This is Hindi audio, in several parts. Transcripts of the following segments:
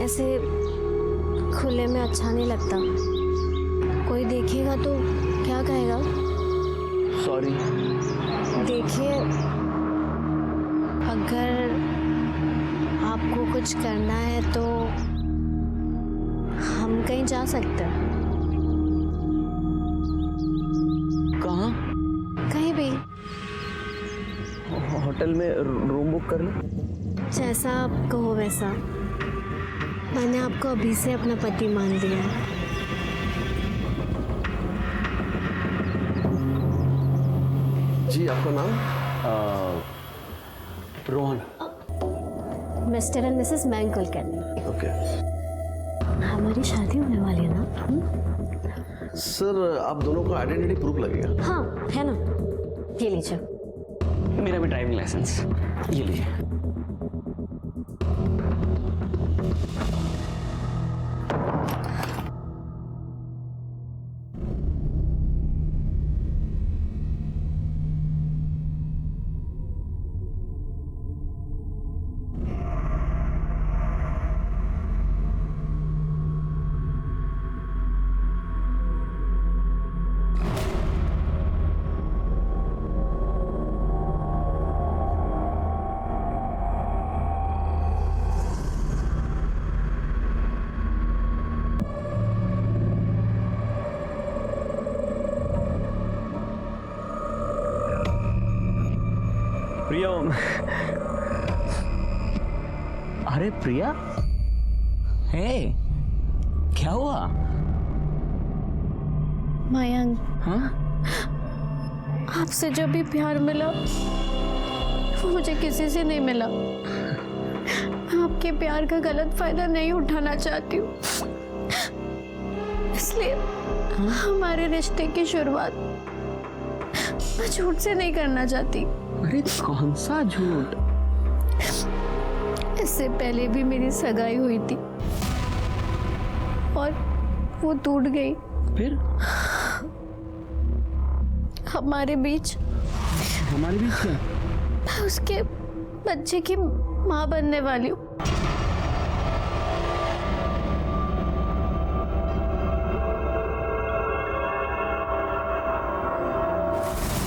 ऐसे खुले में अच्छा नहीं लगता। कोई देखेगा तो क्या कहेगा? सॉरी। देखिए, अगर आपको कुछ करना है तो हम कहीं जा सकते हैं। कहाँ? कहीं भी, होटल में रूम बुक कर लो। जैसा आप कहो वैसा। मैंने आपको अभी से अपना पति मान लिया है। जी, आपका नाम? रोहन। मिस्टर एंड मिसेस मैंग कुलकर्णी। ओके। हमारी शादी होने वाली है ना? सर, आप दोनों का आइडेंटिटी प्रूफ लगेगा। हाँ, है ना? ये लीजिए। मेरा भी ड्राइविंग लाइसेंस, ये लीजिए। प्रिया। अरे प्रिया, हे, क्या हुआ? मयंक, हाँ? आपसे जब भी प्यार मिला वो मुझे किसी से नहीं मिला। मैं आपके प्यार का गलत फायदा नहीं उठाना चाहती हूँ, इसलिए हमारे रिश्ते की शुरुआत मैं झूठ से नहीं करना चाहती। अरे कौन सा झूठ? इससे पहले भी मेरी सगाई हुई थी और वो टूट गई। फिर? हमारे बीच क्या? मैं उसके बच्चे की माँ बनने वाली हूँ।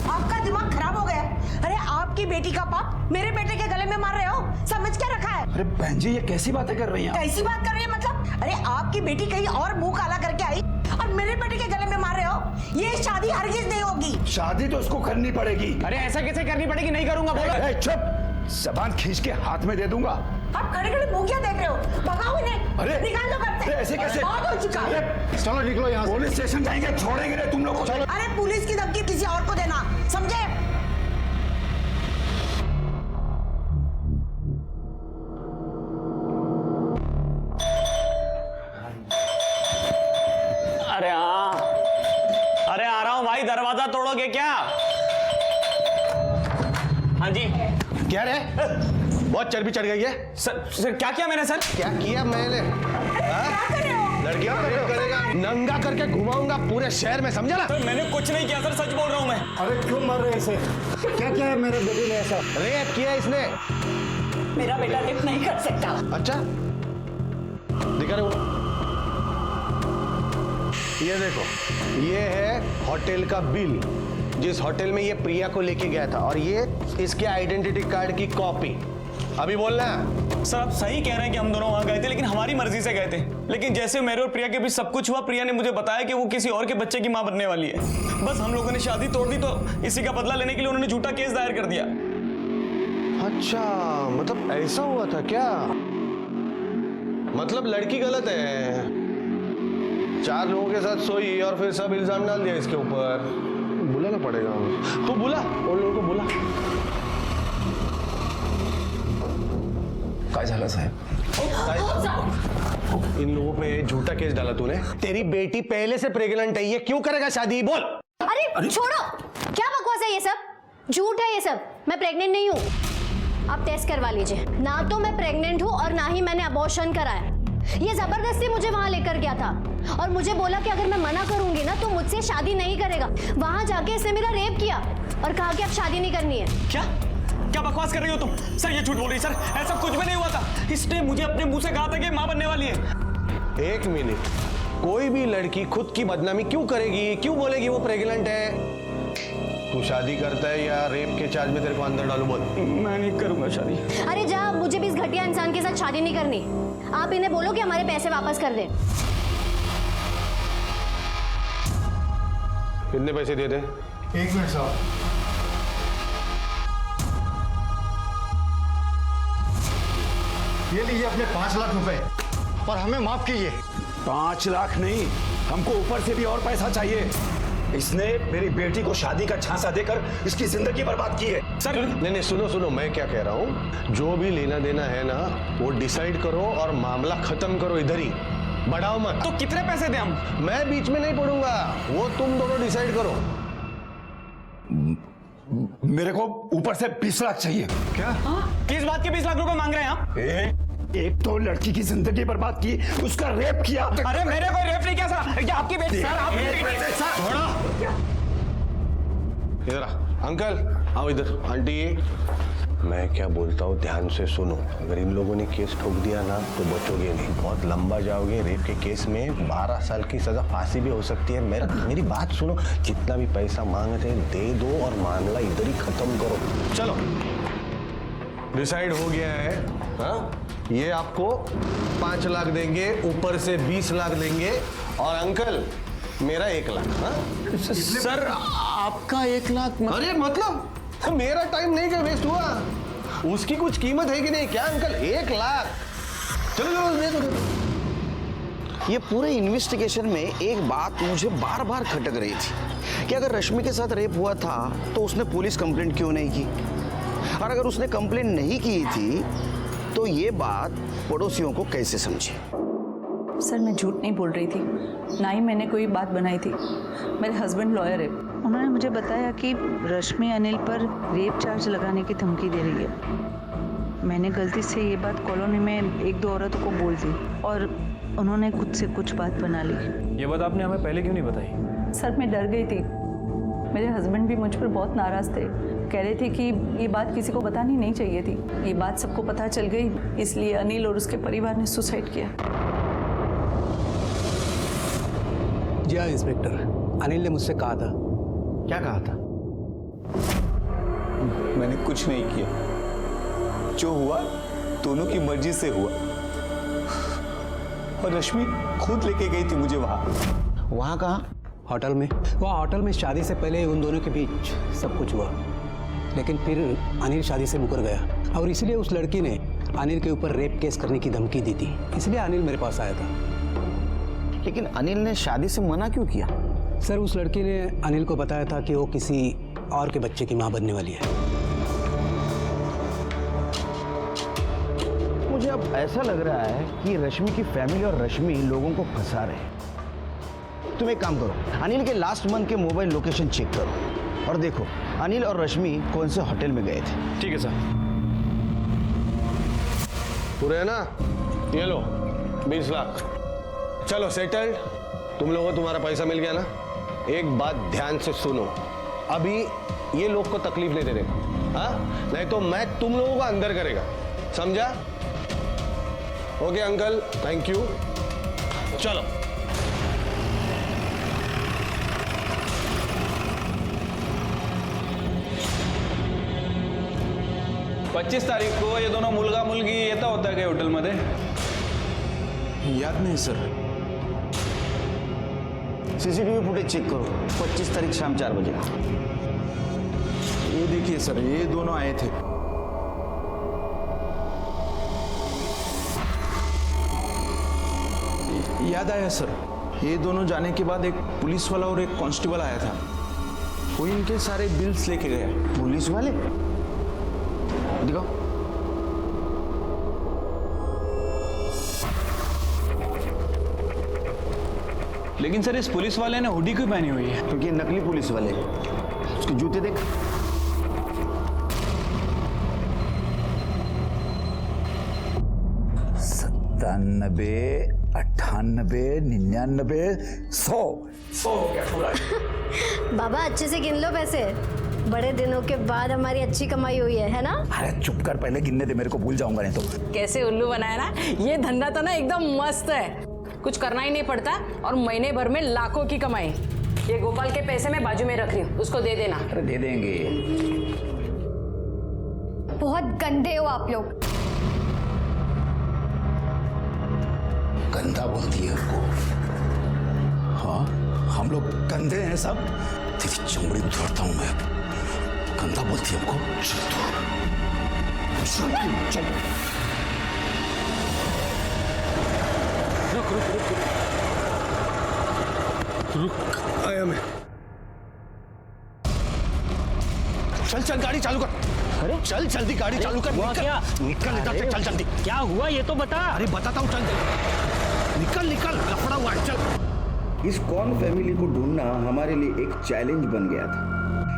आपका दिमाग खराब हो गया। अरे आपकी बेटी का पाप मेरे बेटे के गले में मार रहे हो, समझ क्या रखा है? अरे बहन जी, ये कैसी बातें कर रही हैं आप? कैसी बात कर रही है मतलब? अरे आपकी बेटी कहीं और मुंह काला करके आई और मेरे बेटे के गले में मार रहे हो। ये शादी हरगिज नहीं होगी। शादी तो उसको करनी पड़ेगी। अरे ऐसा कैसे करनी पड़ेगी? नहीं करूंगा, बोलो। ए, चुप! जबान खींच के हाथ में दे दूंगा। आप खड़े खड़े मुंह क्या देख रहे हो? भगाओ इन्हें। अरे निकाल दो घर से। ऐसे कैसे? बहुत हो चुका है। अरे चलो निकलो यहाँ से। पुलिस स्टेशन जाएंगे, छोड़ेंगे नहीं तुम लोग को। चलो। अरे पुलिस की धमकी किसी और को देना, समझे? अरे हाँ, अरे आ रहा हूँ भाई। दरवाजा तोड़ोगे क्या? हाँ जी। क्या रे? बहुत चर्बी चढ़ गई है। सर क्या किया मैंने सर? क्या किया मैंने? लड़कियों करेगा, नंगा करके घुमाऊंगा पूरे शहर में, समझा ना? सर मैंने कुछ नहीं किया सर, सच बोल रहा हूँ मैं। अरे क्यों मार रहे ऐसे? क्या क्या है मेरे बेटे ने ऐसा? रेप किया इसने। मेरा बेटा रेप नहीं कर सकता। अच्छा, दिखा रहे हो? ये देखो, ये है होटल का बिल, जिस होटल में ये प्रिया को लेके गया था, और ये इसके आइडेंटिटी कार्ड की कॉपी। अभी बोलना है। सर आप सही कह रहे हैं कि हम दोनों वहां गए थे, लेकिन हमारी मर्जी से गए थे। लेकिन जैसे मेरे और प्रिया के बीच सब कुछ हुआ, प्रिया ने मुझे बताया कि वो किसी और के बच्चे की मां बनने वाली है। बस हम लोगों ने शादी तोड़ दी, तो इसी का बदला लेने के लिए उन्होंने झूठा केस दायर कर दिया। अच्छा, मतलब ऐसा हुआ था क्या? मतलब लड़की गलत है, 4 लोगों के साथ सोई और फिर सब इल्जाम डाल दिया इसके ऊपर। बुलाना पड़ेगा। तू बुला, उन लोगों को बुला। काय झालं साहेब? इन लोगों पे झूठा केस डाला तूने। तेरी बेटी पहले से प्रेग्नेंट है, ये क्यों करेगा शादी? बोल। अरे छोड़ो, क्या बकवास है ये सब? झूठ है ये सब। मैं प्रेग्नेंट नहीं हूँ। आप टेस्ट करवा लीजिए। ना तो मैं प्रेग्नेंट हूँ और ना ही मैंने अबॉर्शन कराया। ये जबरदस्ती मुझे वहां लेकर गया था और मुझे बोला कि अगर मैं मना करूंगी ना तो मुझसे शादी नहीं करेगा। वहां जाके इसने मेरा रेप किया और कहा कि अब शादी नहीं करनी है। क्या? क्या बकवास कर रही हो तुम? सर ये झूठ बोल रही है सर, ऐसा कुछ भी नहीं हुआ था। इसने मुझे अपने मुंह से कहा था कि मां बनने वाली है। एक मिनट, कोई भी लड़की खुद की बदनामी क्यों करेगी, क्यों बोलेगी वो प्रेग्नेंट है? तू शादी करता है या रेप के चार्ज में तेरे को अंदर डालू? बोल। मैं नहीं करूंगा शादी। अरे जा, मुझे भी इस घटिया इंसान के साथ शादी नहीं करनी। आप इन्हें बोलो कि हमारे पैसे वापस कर दें। कितने पैसे दे दे? 1 मिनट साहब। ये लीजिए अपने 5 लाख रुपए और हमें माफ कीजिए। 5 लाख नहीं, हमको ऊपर से भी और पैसा चाहिए। इसने मेरी बेटी को शादी का झांसा देकर इसकी जिंदगी बर्बाद की है। सर नहीं, सुनो, मैं क्या कह रहा हूँ, जो भी लेना देना है ना वो डिसाइड करो और मामला खत्म करो, इधर ही बढ़ाओ मत। तो कितने पैसे दें हम? मैं बीच में नहीं पड़ूंगा, वो तुम दोनों डिसाइड करो। मेरे को ऊपर से 20 लाख चाहिए। क्या? किस बात के 20 लाख रुपए मांग रहे हैं आप? एक तो लड़की की जिंदगी बर्बाद की, उसका रेप किया। अरे मैंने कोई रेप नहीं किया सर, ये आपकी बेटी। सर आप इधर आ, अंकल आओ इधर। आंटी मैं क्या बोलता हूँ ध्यान से सुनो, अगर इन लोगों ने केस ठोक दिया ना तो बचोगे नहीं, बहुत लंबा जाओगे। रेप के केस में 12 साल की सजा, फांसी भी हो सकती है। मेरी बात सुनो, जितना भी पैसा मांगते दे दो और मामला इधर ही खत्म करो। चलो डिसाइड हो गया है। हाँ, ये आपको 5 लाख देंगे, ऊपर से 20 लाख देंगे, और अंकल मेरा 1 लाख। हाँ? सर आपका 1 लाख? अरे मतलब मेरा टाइम नहीं क्या वेस्ट हुआ? उसकी कुछ कीमत है कि नहीं? क्या अंकल 1 लाख? चलो दे दो। ये पूरे इन्वेस्टिगेशन में एक बात मुझे बार बार खटक रही थी कि अगर रश्मि के साथ रेप हुआ था तो उसने पुलिस कंप्लेंट क्यों नहीं की, और अगर उसने कंप्लेंट नहीं की थी तो ये बात पड़ोसियों को कैसे समझे? सर मैं झूठ नहीं बोल रही थी, ना ही मैंने कोई बात बनाई थी। मेरे हस्बैंड लॉयर है, उन्होंने मुझे बताया कि रश्मि अनिल पर रेप चार्ज लगाने की धमकी दे रही है। मैंने गलती से ये बात कॉलोनी में 1-2 औरतों को बोल दी और उन्होंने खुद से कुछ बात बना ली। ये बात आपने हमें पहले क्यों नहीं बताई? सर मैं डर गई थी, मेरे हस्बैंड भी मुझ पर बहुत नाराज़ थे, कह रहे थे कि ये बात किसी को बतानी नहीं चाहिए थी। ये बात सबको पता चल गई, इसलिए अनिल और उसके परिवार ने सुसाइड किया। जी हाँ इंस्पेक्टर, अनिल ने मुझसे कहा था। क्या कहा था? मैंने कुछ नहीं किया, जो हुआ दोनों की मर्जी से हुआ, और रश्मि खुद लेके गई थी मुझे वहां। वहाँ कहाँ? होटल में। वहाँ होटल में शादी से पहले उन दोनों के बीच सब कुछ हुआ, लेकिन फिर अनिल शादी से मुकर गया और इसलिए उस लड़की ने अनिल के ऊपर रेप केस करने की धमकी दी थी, इसलिए अनिल मेरे पास आया था। लेकिन अनिल ने शादी से मना क्यों किया? सर उस लड़की ने अनिल को बताया था कि वो किसी और के बच्चे की मां बनने वाली है। मुझे अब ऐसा लग रहा है कि रश्मि की फैमिली और रश्मि लोगों को फंसा रहे हैं। तुम एक काम करो, अनिल के लास्ट मंथ के मोबाइल लोकेशन चेक करो और देखो अनिल और रश्मि कौन से होटल में गए थे। ठीक है सर। पूरे है ना? ये लो 20 लाख। चलो सेटल्ड। तुम लोगों को तुम्हारा पैसा मिल गया ना? एक बात ध्यान से सुनो, अभी ये लोग को तकलीफ नहीं देने का, हाँ? नहीं तो मैं तुम लोगों को अंदर करेगा, समझा? Okay uncle, thank you. चलो पच्चीस तारीख को ये दोनों मुलगा मुलगी येता होता काय हॉटेलमध्ये? याद नहीं सर। सीसीटीवी फुटेज चेक करो, 25 तारीख शाम 4 बजे। ये देखिए सर, ये दोनों आए थे। याद आया सर, ये दोनों जाने के बाद एक पुलिस वाला और एक कांस्टेबल आया था, वो इनके सारे बिल्स लेके गया। पुलिस वाले? दिखाओ। लेकिन सर इस पुलिस वाले ने हुडी क्यों पहनी हुई है? क्योंकि नकली पुलिस वाले, उसके जूते देख। सत्तानबे, 98, 99, 100 बाबा अच्छे से गिन लो पैसे। बड़े दिनों के बाद हमारी अच्छी कमाई हुई है ना? अरे चुप कर, पहले गिनने दे मेरे को, भूल जाऊंगा नहीं तो। कैसे उल्लू बनाया ना, ये धंधा तो ना एकदम मस्त है, कुछ करना ही नहीं पड़ता और महीने भर में लाखों की कमाई। ये गोपाल के पैसे मैं बाजू में रख रही हूँ, उसको दे देना। अरे दे देंगे। बहुत गंदे हो आप लोग। गंदा बोलती है उसको। हाँ, हम लोग गंदे हैं सब। तेरी चमड़ी उतारता हूं मैं। गंदा बोलती है हमको। चल तू, चल। रुक रुक रुक रुक, आया मैं। चल चल गाड़ी चालू कर। अरे चल जल्दी गाड़ी चालू कर। निकल इधर से, चल जल्दी। क्या हुआ ये तो बता। अरे बताता हूँ, चल निकल निकल, लफड़ा हुआ है, चल। इस कौन फैमिली को ढूंढना हमारे लिए एक चैलेंज बन गया था,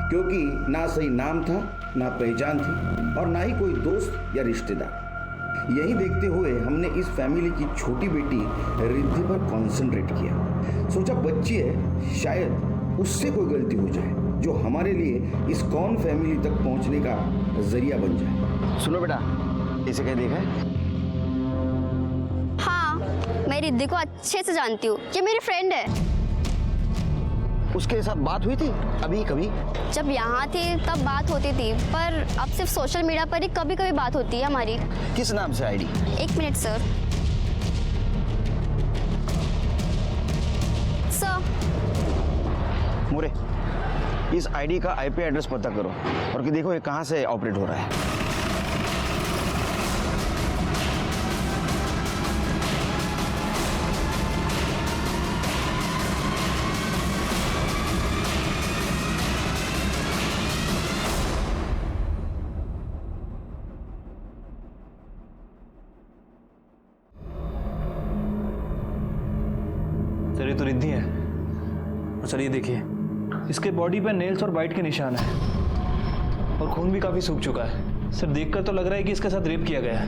क्योंकि ना सही नाम था, ना पहचान थी और ना ही कोई दोस्त या रिश्तेदार। यही देखते हुए हमने इस फैमिली की छोटी बेटी रिद्धि पर कंसंट्रेट किया। सोचा बच्ची है, शायद उससे कोई गलती हो जाए जो हमारे लिए इस कौन फैमिली तक पहुंचने का जरिया बन जाए। सुनो बेटा, इसे क्या देखा है? हाँ, मैं रिद्धि को अच्छे से जानती हूँ, ये मेरी फ्रेंड है। उसके साथ बात हुई थी अभी कभी? जब यहाँ थी तब बात होती थी, पर अब सिर्फ सोशल मीडिया पर ही कभी कभी बात होती है हमारी। किस नाम से आईडी? 1 minute sir. मोरे, इस आईडी का आईपी एड्रेस पता करो और कि देखो ये कहाँ से ऑपरेट हो रहा है। सर ये तो रिद्धि है। और सर ये देखिए, इसके बॉडी पर नेल्स और बाइट के निशान है और खून भी काफी सूख चुका है। सर देखकर तो लग रहा है कि इसके साथ रेप किया गया है।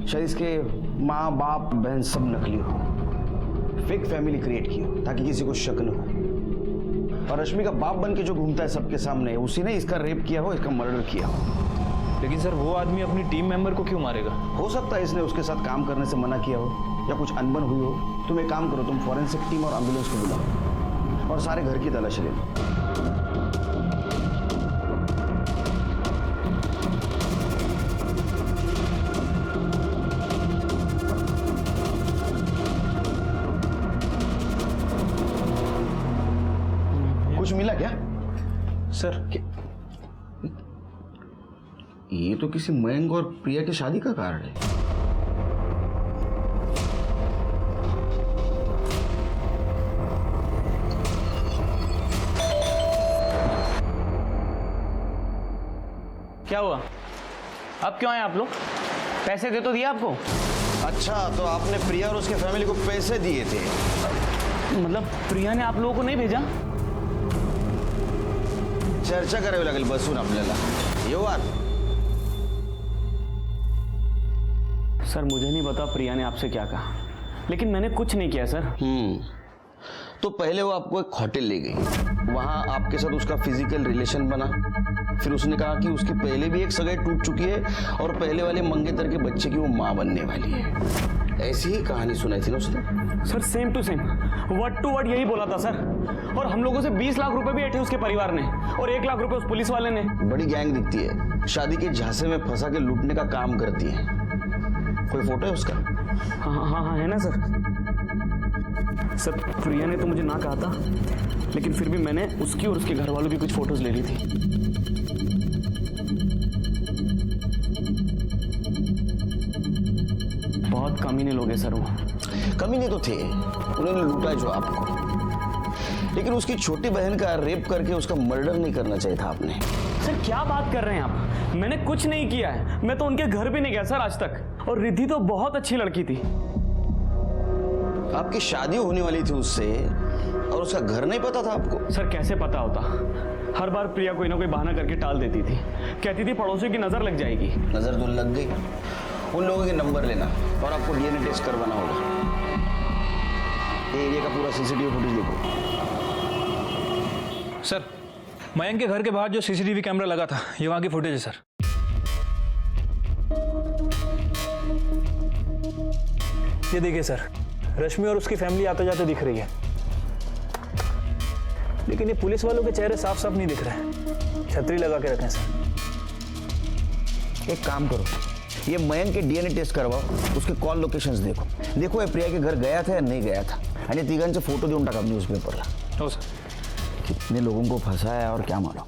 शायद इसके माँ बाप बहन सब नकली हो, फेक फैमिली क्रिएट की हो ताकि किसी को शक न हो। और रश्मि का बाप बन के जो घूमता है सबके सामने, उसी ने इसका रेप किया हो, इसका मर्डर किया हो। लेकिन सर वो आदमी अपनी टीम मेंबर को क्यों मारेगा? हो सकता है इसने उसके साथ काम करने से मना किया हो या कुछ अनबन हुई हो। तुम एक काम करो, तुम फॉरेंसिक टीम और एम्बुलेंस को बुलाओ और सारे घर की तलाशी ले लो। कुछ मिला क्या सर? ये तो किसी मयंक और प्रिया की शादी का कार्ड है। क्या हुआ? अब क्यों आए आप लोग? पैसे दे तो दिया आपको। अच्छा, तो आपने प्रिया और उसके फैमिली को पैसे दिए थे? मतलब प्रिया ने आप लोगों को नहीं भेजा? चर्चा करावी लागेल बसून आपल्याला। येऊ आत। सर मुझे नहीं पता प्रिया ने आपसे क्या कहा, लेकिन मैंने कुछ नहीं किया सर। तो पहले वो आपको एक होटल ले गई, वहां आपके साथ उसका फिजिकल रिलेशन बना। फिर उसने कहा कि उसकी पहले भी एक सगाई टूट चुकी है और पहले वाले मंगेतर के बच्चे की वो मां बनने वाली है। ऐसी ही कहानी सुनाई थी ना उसने? Sir same to same, word to word यही बोला था सर। और हम लोगों से 20 लाख रुपए भी ऐठे उसके परिवार ने और 1 लाख रुपए उस पुलिस वाले ने। बड़ी गैंग दिखती है, शादी के झांसे में फंसा के लूटने का काम करती है। कोई फोटो है उसका? हाँ है ना सर। सर प्रिया ने तो मुझे ना कहा था, लेकिन फिर भी मैंने उसकी और उसके घर वालों की कुछ फोटोज ले ली थी। बहुत कमीने लोग हैं सर वो। कमीने तो थे, उन्होंने लूटा जो आपको, लेकिन उसकी छोटी बहन का रेप करके उसका मर्डर नहीं करना चाहिए था आपने। सर क्या बात कर रहे हैं आप? मैंने कुछ नहीं किया है, मैं तो उनके घर भी नहीं गया सर आज तक। और रिद्धि तो बहुत अच्छी लड़की थी। आपकी शादी होने वाली थी उससे और उसका घर नहीं पता था आपको? सर कैसे पता होता? हर बार प्रिया कोई ना कोई बहाना करके टाल देती थी, कहती थी पड़ोसियों की नजर लग जाएगी। नजर तो लग गई। उन लोगों के नंबर लेना और आपको डीएनए टेस्ट करवाना होगा। एरिया का पूरा सीसीटीवी फुटेज देखो। सर मयंक के घर के बाहर जो सीसीटीवी कैमरा लगा था, ये वहां की फुटेज है सर। ये देखिए सर, रश्मि और उसकी फैमिली आते जाते दिख रही है, लेकिन ये पुलिस वालों के चेहरे साफ साफ नहीं दिख रहे हैं। छतरी लगा के रखें सर। एक काम करो, ये मयंक के डीएनए टेस्ट करवाओ, उसके कॉल लोकेशंस देखो ये प्रिया के घर गया था या नहीं गया था, आणि तिघांचे फोटो देऊन टाका न्यूजपेपरला। हो सर। कितने लोगों को फंसाया और क्या मालूम।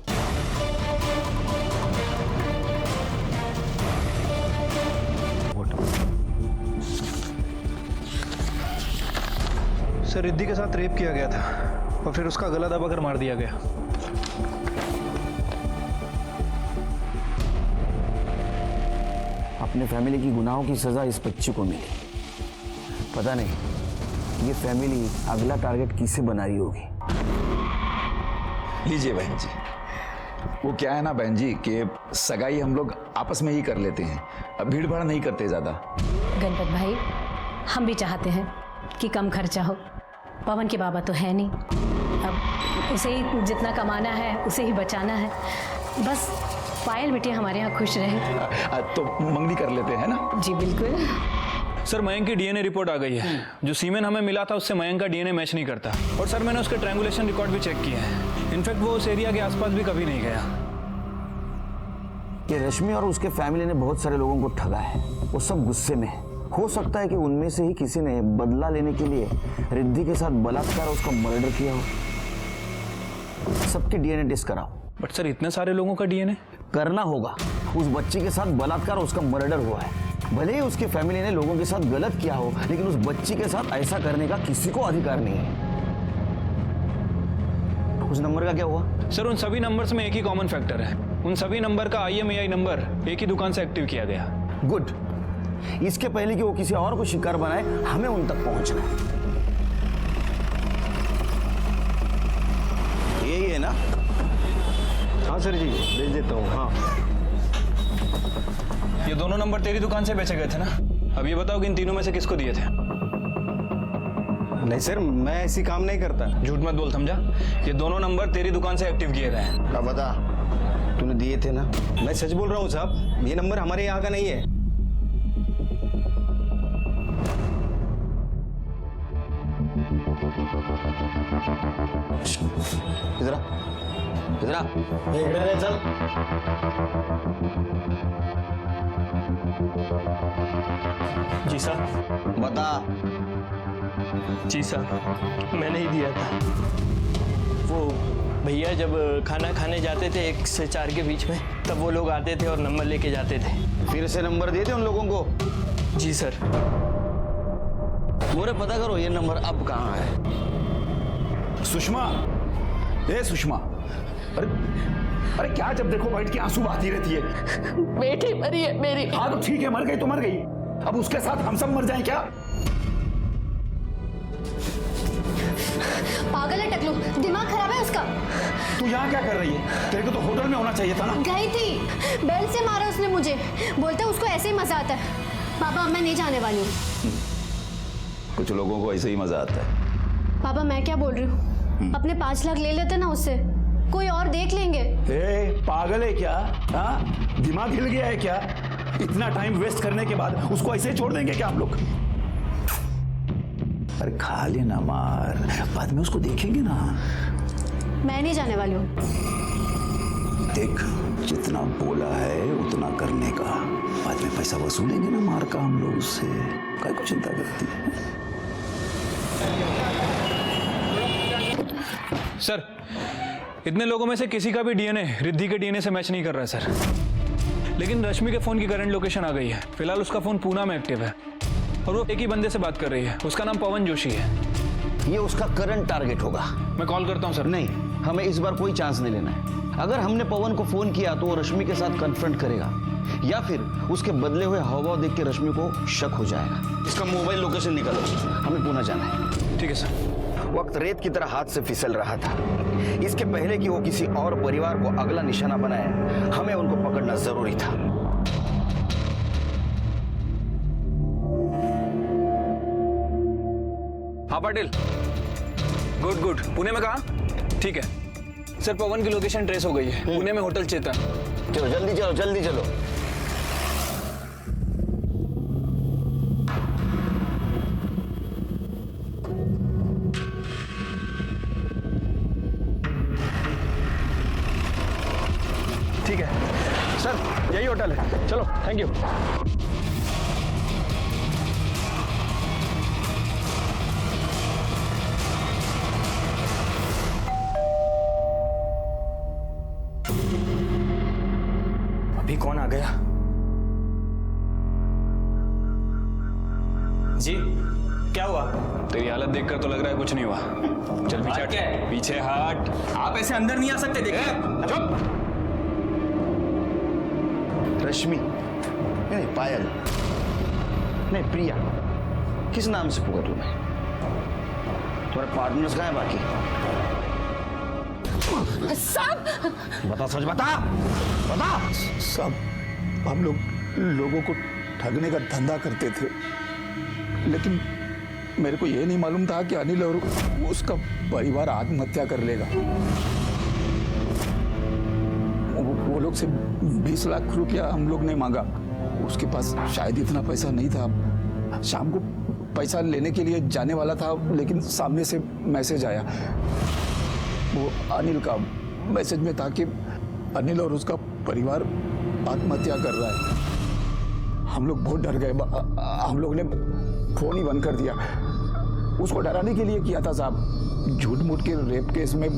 सर रिद्धि के साथ रेप किया गया था और फिर उसका गला दबाकर मार दिया गया। अपने फैमिली की गुनाहों की सजा इस बच्ची को मिली। पता नहीं ये फैमिली अगला टारगेट किसे बना रही होगी। लीजिए बहन जी, वो क्या है ना बहन जी कि सगाई हम लोग आपस में ही कर लेते हैं, अब भीड़ भाड़ नहीं करते ज्यादा। गणपत भाई, हम भी चाहते हैं कि कम खर्चा हो। पवन के बाबा तो है नहीं, अब उसे ही जितना कमाना है उसे ही बचाना है। बस पायल बेटी हमारे यहाँ खुश रहे। तो मंगनी कर लेते हैं ना। जी बिल्कुल। सर मयंक की डीएनए रिपोर्ट आ गई है। जो सीमेन हमें मिला था उससे मयंक का डीएनए मैच नहीं करता। और सर मैंने उसके ट्रायंगुलेशन रिकॉर्ड भी चेक किए हैं। इनफैक्ट वो उस एरिया के आसपास भी कभी नहीं गया। ये रश्मि और उसके फैमिली ने बहुत सारे लोगों को ठगा है, वो सब गुस्से में है। हो सकता है कि उनमें से ही किसी ने बदला लेने के लिए रिद्धि के साथ बलात्कार और उसका मर्डर किया हो। सबके डीएनए टेस्ट कराओ। बट सर इतने सारे लोगों का डीएनए करना होगा। उस बच्ची के साथ बलात्कार और उसका मर्डर हुआ है। भले ही उसके फैमिली ने लोगों के साथ गलत किया हो, लेकिन उस बच्ची के साथ ऐसा करने का किसी को अधिकार नहीं है। उस नंबर का क्या हुआ? सर उन सभी नंबर्स में एक ही कॉमन फैक्टर है। उन सभी नंबर का IMEI नंबर एक ही दुकान से एक्टिव किया गया। गुड। इसके पहले कि वो किसी और को शिकार बनाए, हमें उन तक पहुंचना है। यही है ना? हाँ सर जी, भेज देता हूँ। हाँ, ये दोनों नंबर तेरी दुकान से बेचे गए थे ना? अब ये बताओ कि इन तीनों में से किसको दिए थे? नहीं सर, मैं ऐसी काम नहीं करता। झूठ मत बोल, समझा? ये दोनों नंबर तेरी दुकान से एक्टिव किए गए हैं। क्या बता, तूने दिए थे ना? मैं सच बोल रहा हूँ साहब, ये नंबर हमारे यहाँ का नहीं है। इधर आ, इधर आ। चल। जी साहब। बता। जी साहब, मैंने ही दिया था। वो भैया जब खाना खाने जाते थे 1 से 4 के बीच में, तब वो लोग आते थे और नंबर लेके जाते थे। फिर से नंबर दिए थे उन लोगों को? जी सर। मोरे पता करो ये नंबर अब कहाँ है। सुषमा, ए सुषमा, अरे अरे क्या जब देखो बैठ के आंसू बहाती रहती है। बेटी मरी है मेरी। हाँ तो ठीक है, मर गई तो मर गई, अब उसके साथ हम सब मर जाएं क्या? पागल है टकलू, दिमाग खराब है उसका। तू यहाँ क्या कर रही है? तेरे को तो होटल में होना चाहिए था ना। गई थी, बेल से मारा उसने मुझे। बोलता उसको ऐसे ही मजा आता है। पापा मैं नहीं जाने वाली हूँ। कुछ लोगों को ऐसे ही मजा आता है। पापा मैं क्या बोल रही हूँ, अपने 5 लाख ले लेते ना उससे, कोई और देख लेंगे। ए, पागल है क्या? हाँ, दिमाग हिल गया है क्या? इतना टाइम वेस्ट करने के बाद उसको ऐसे ही छोड़ देंगे क्या हम लोग? अरे खा लेना मार, बाद में उसको देखेंगे ना। मैं नहीं जाने वाली हूँ। देख, जितना बोला है उतना करने का, बाद में पैसा वसूलेंगे ना मार का हम लोग उससे। काय को चिंता करती है? सर इतने लोगों में से किसी का भी डीएनए रिद्धि के डीएनए से मैच नहीं कर रहा है सर। लेकिन रश्मि के फोन की करंट लोकेशन आ गई है। फिलहाल उसका फोन पूना में एक्टिव है और वो एक ही बंदे से बात कर रही है। उसका नाम पवन जोशी है। ये उसका करंट टारगेट होगा। मैं कॉल करता हूँ सर। नहीं, हमें इस बार कोई चांस नहीं लेना है। अगर हमने पवन को फोन किया तो वो रश्मि के साथ कन्फ्रंट करेगा, या फिर उसके बदले हुए हावभाव देख के रश्मि को शक हो जाएगा। इसका मोबाइल लोकेशन निकालो, हमें पुणे जाना है। ठीक है सर। वक्त रेत की तरह हाथ से फिसल रहा था। इसके पहले कि वो किसी और परिवार को अगला निशाना बनाए, हमें उनको पकड़ना जरूरी था। हाँ पाटिल, गुड गुड। पुणे में कहाँ? ठीक है, सर पवन की लोकेशन ट्रेस हो गई है, पुणे में होटल चेतन। चलो जल्दी चलो, जल्दी चलो। ठीक है सर, यही होटल है, चलो थैंक यू। अभी कौन आ गया? जी क्या हुआ? तेरी हालत देखकर तो लग रहा है कुछ नहीं हुआ। चल पीछे हट, पीछे हट। आप ऐसे अंदर नहीं आ सकते, देखिए। चुप। रश्मि नहीं, पायल नहीं, प्रिया, किस नाम से पुकारूं मैं? तुम्हारे पार्टनर्स कहाँ है बाकी? साहब बता, सच बता, बता। सब हम लोगों को ठगने का धंधा करते थे, लेकिन मेरे को ये नहीं मालूम था कि अनिल और उसका परिवार आत्महत्या कर लेगा। वो लोग से 20 लाख रुपया हम लोग ने मांगा। उसके पास शायद इतना पैसा नहीं था। शाम को पैसा लेने के लिए जाने वाला था, लेकिन सामने से मैसेज आया। वो अनिल का मैसेज में था कि अनिल और उसका परिवार आत्महत्या कर रहा है। हम लोग बहुत डर गए। हम लोग ने फोन ही बंद कर दिया। उसको डराने के लिए किया था साहब। झूठ मूठ के रेप केस में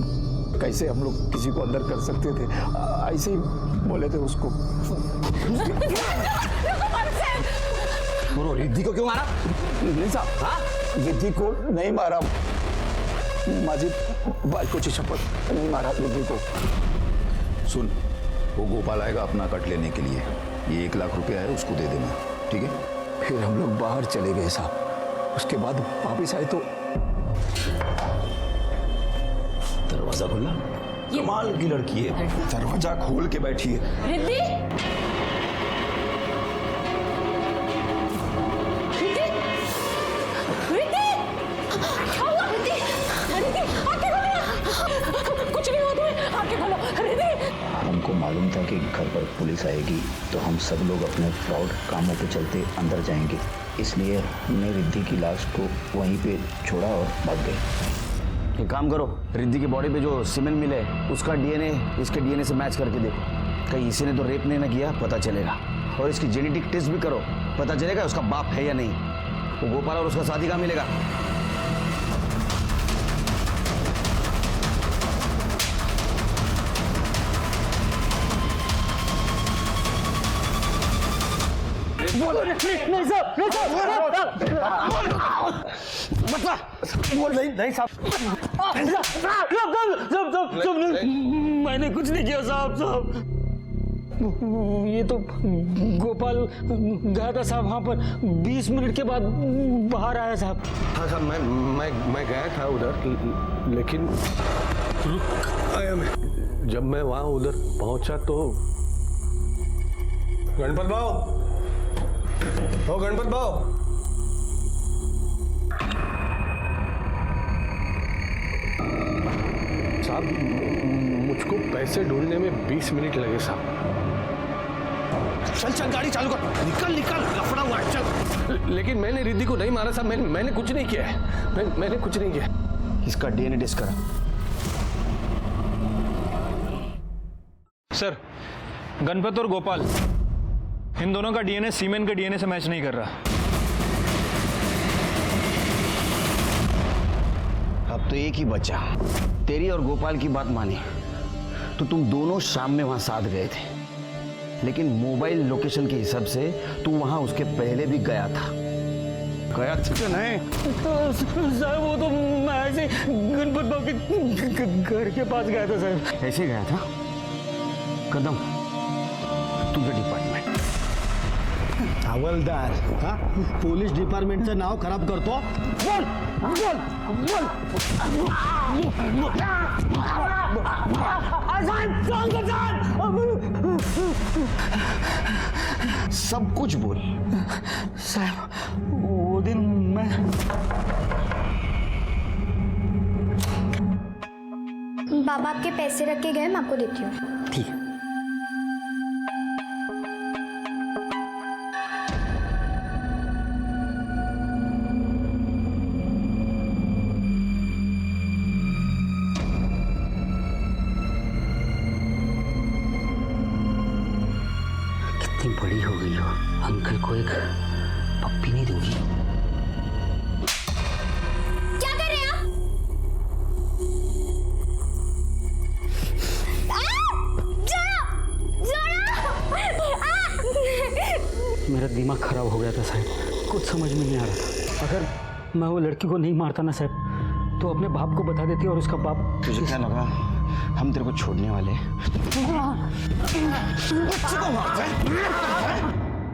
कैसे हम लोग किसी को अंदर कर सकते थे, ऐसे ही बोले थे उसको। रिद्धि को क्यों मारा? नहीं साहब, हाँ रिद्धि को नहीं मारा, माझी बायकोची शपथ, नहीं मारा रिद्धि को। सुन, वो गोपाल आएगा अपना कट लेने के लिए। ये 1 लाख रुपया है, उसको दे देना, ठीक है? फिर हम लोग बाहर चले गए साहब। उसके बाद वापिस आए तो दरवाजा खुला। कमाल की लड़की है, दरवाजा खोल के बैठी है। रिद्धि, रिद्धि, रिद्धि, क्या हुआ रिद्धि? रिद्धि, आंखें खोलो। कुछ नहीं हुआ तुम्हें, आंखें खोलो। रिद्धि, हमको मालूम था कि घर पर पुलिस आएगी, तो हम सब लोग अपने फ्रॉड कामों पे चलते अंदर जाएंगे, इसलिए हमने रिद्धि की लाश को वहीं पे छोड़ा और भाग गए। एक काम करो, रिद्धि की बॉडी पे जो सीमेंट मिले उसका डीएनए इसके डीएनए से मैच करके देखो। कहीं इसी ने तो रेप नहीं ना किया, पता चलेगा। और इसकी जेनेटिक टेस्ट भी करो, पता चलेगा उसका बाप है या नहीं। वो गोपाल और उसका साथी कहाँ मिलेगा? नहीं साहब, नहीं साहब, मैंने कुछ नहीं किया साहब। ये तो गोपाल गया था साहब वहाँ पर, 20 मिनट के बाद बाहर आया साहब। हाँ साहब, मैं गया था उधर, लेकिन रुक आया मैं। जब मैं वहाँ उधर पहुँचा तो गणपत भाव, ओ गणपत भाव, साहब मुझको पैसे ढूंढने में 20 मिनट लगे साहब। चल चल गाड़ी चालू कर, निकल निकल, लफड़ा हुआ है, चल। लेकिन मैंने रिद्धि को नहीं मारा साहब, मैंने कुछ नहीं किया है, मैंने कुछ नहीं किया। इसका डीएनए टेस्ट करा। सर, गणपत और गोपाल, इन दोनों का डीएनए सीमेन के डीएनए से मैच नहीं कर रहा। अब तो एक ही बचा, तेरी और गोपाल की बात मानी तो तुम दोनों शाम में वहां साथ गए थे, लेकिन मोबाइल लोकेशन के हिसाब से तू वहां उसके पहले भी गया था। गया था क्या? नहीं साहब वो तो मैं ऐसे गणपत बाबू के घर के पास गया था साहब। ऐसे गया था? कदम, तुझं डिपार्टमेंट हवलदार, हा पोलीस डिपार्टमेंटचं नाव खराब करतो। बोल बोल बोल, सब कुछ बोल। साहब वो दिन मैं बाबा आपके पैसे रख के गए, मैं आपको देती हूँ। ठीक है। कितनी बड़ी हो गई हो, अंकल को एक पप्पी नहीं दूंगी। क्या कर रहे हैं आप? मेरा दिमाग खराब हो गया था साहब, कुछ समझ में नहीं आ रहा था। अगर मैं वो लड़की को नहीं मारता ना साहब, तो अपने बाप को बता देती और उसका बाप। तुझे क्या लगा हम तेरे को छोड़ने वाले?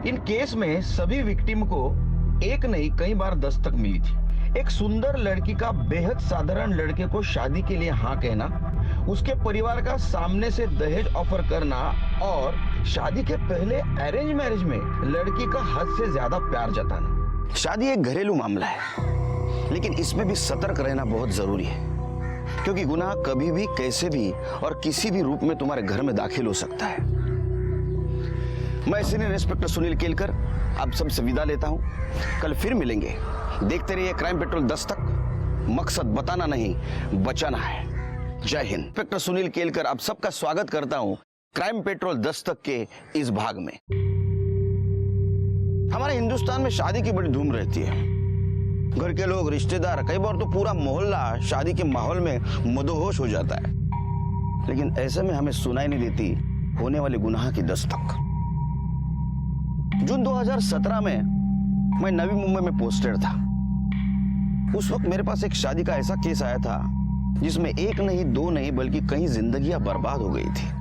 इन केस में सभी विक्टिम को एक नहीं कई बार दस्तक मिली थी। एक सुंदर लड़की का बेहद साधारण लड़के को शादी के लिए हाँ कहना, उसके परिवार का सामने से दहेज ऑफर करना और शादी के पहले अरेंज मैरिज में लड़की का हद से ज्यादा प्यार जताना। शादी एक घरेलू मामला है, लेकिन इसमें भी सतर्क रहना बहुत जरूरी है, क्योंकि गुनाह कभी भी कैसे भी और किसी भी रूप में तुम्हारे घर में दाखिल हो सकता है। मैं सीनियर इंस्पेक्टर सुनील केलकर आप सबसे विदा लेता हूं। कल फिर मिलेंगे। देखते रहिए क्राइम पेट्रोल दस्तक, मकसद बताना नहीं बचाना है। जय हिंद। इंस्पेक्टर सुनील केलकर आप सबका स्वागत करता हूं क्राइम पेट्रोल दस्तक के इस भाग में। हमारे हिंदुस्तान में शादी की बड़ी धूम रहती है। घर के लोग, रिश्तेदार, कई बार तो पूरा मोहल्ला शादी के माहौल में मदहोश हो जाता है, लेकिन ऐसे में हमें सुनाई नहीं देती होने वाले गुनाह की दस्तक। जून 2017 में मैं नवी मुंबई में पोस्टेड था। उस वक्त मेरे पास एक शादी का ऐसा केस आया था जिसमें एक नहीं, दो नहीं, बल्कि कई जिंदगियां बर्बाद हो गई थी।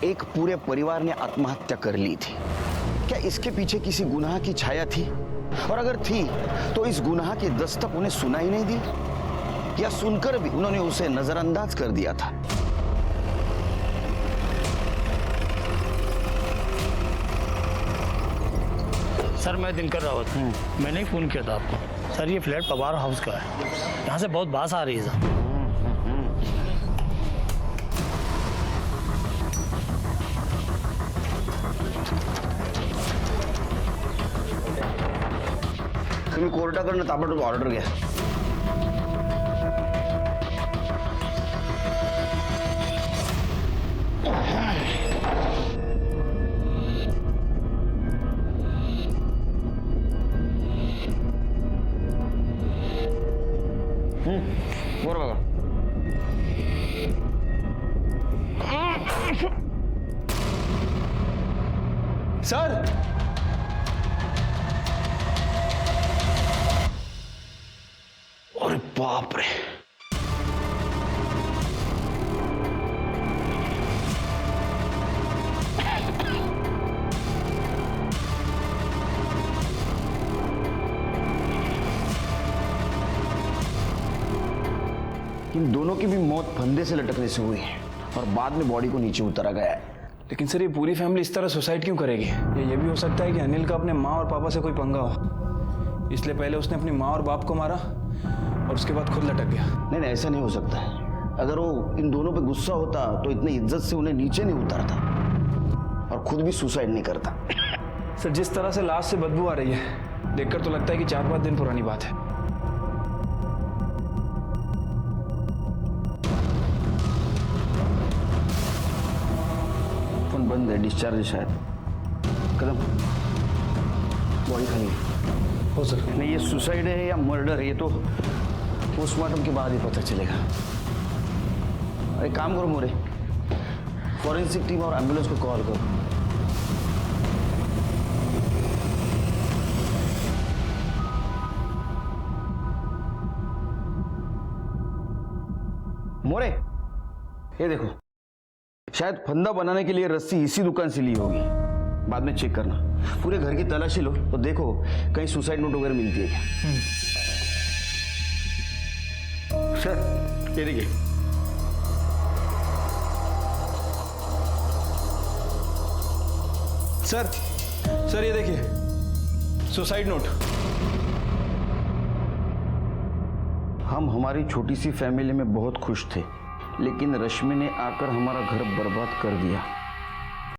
एक पूरे परिवार ने आत्महत्या कर ली थी। क्या इसके पीछे किसी गुनाह की छाया थी? और अगर थी तो इस गुनाह की दस्तक उन्हें सुनाई नहीं दी, या सुनकर भी उन्होंने उसे नजरअंदाज कर दिया था? सर मैं दिनकर रावत हूँ। मैंने ही फ़ोन किया था आपको। सर ये फ्लैट पवार हाउस का है, यहाँ से बहुत बास आ रही है सर। तुम्ही कोर्टाकडनं ताबडतोब ऑर्डर घ्या। वर बघा। सर अरे बाप रे, इन दोनों की भी मौत फंदे से लटकने से हुई है और बाद में बॉडी को नीचे उतारा गया है। लेकिन सर ये पूरी फैमिली इस तरह सुसाइड क्यों करेगी? ये भी हो सकता है कि अनिल का अपने माँ और पापा से कोई पंगा हो, इसलिए पहले उसने अपनी माँ और बाप को मारा और उसके बाद खुद लटक गया। नहीं नहीं, ऐसा नहीं हो सकता है। अगर वो इन दोनों पे गुस्सा होता तो इतनी इज्जत से उन्हें नीचे नहीं उतारता और खुद भी सुसाइड नहीं करता। सर जिस तरह से लाश से बदबू आ रही है, देखकर तो लगता है कि 4-5 दिन पुरानी बात है। फोन बंद है, डिस्चार्ज है शायद। कदम, बॉडी खाली है। हो सर नहीं, ये सुसाइड है या मर्डर है ये तो पोस्टमार्टम के बाद ही पता चलेगा। एक काम करो मोरे, फॉरेंसिक टीम और एम्बुलेंस को कॉल करो। मोरे ये देखो, शायद फंदा बनाने के लिए रस्सी इसी दुकान से ली होगी। बाद में चेक करना, पूरे घर की तलाशी लो तो देखो कहीं सुसाइड नोट वगैरह मिलती है क्या। सर ये देखिए, सर ये देखिए सुसाइड नोट। हम हमारी छोटी सी फैमिली में बहुत खुश थे, लेकिन रश्मि ने आकर हमारा घर बर्बाद कर दिया।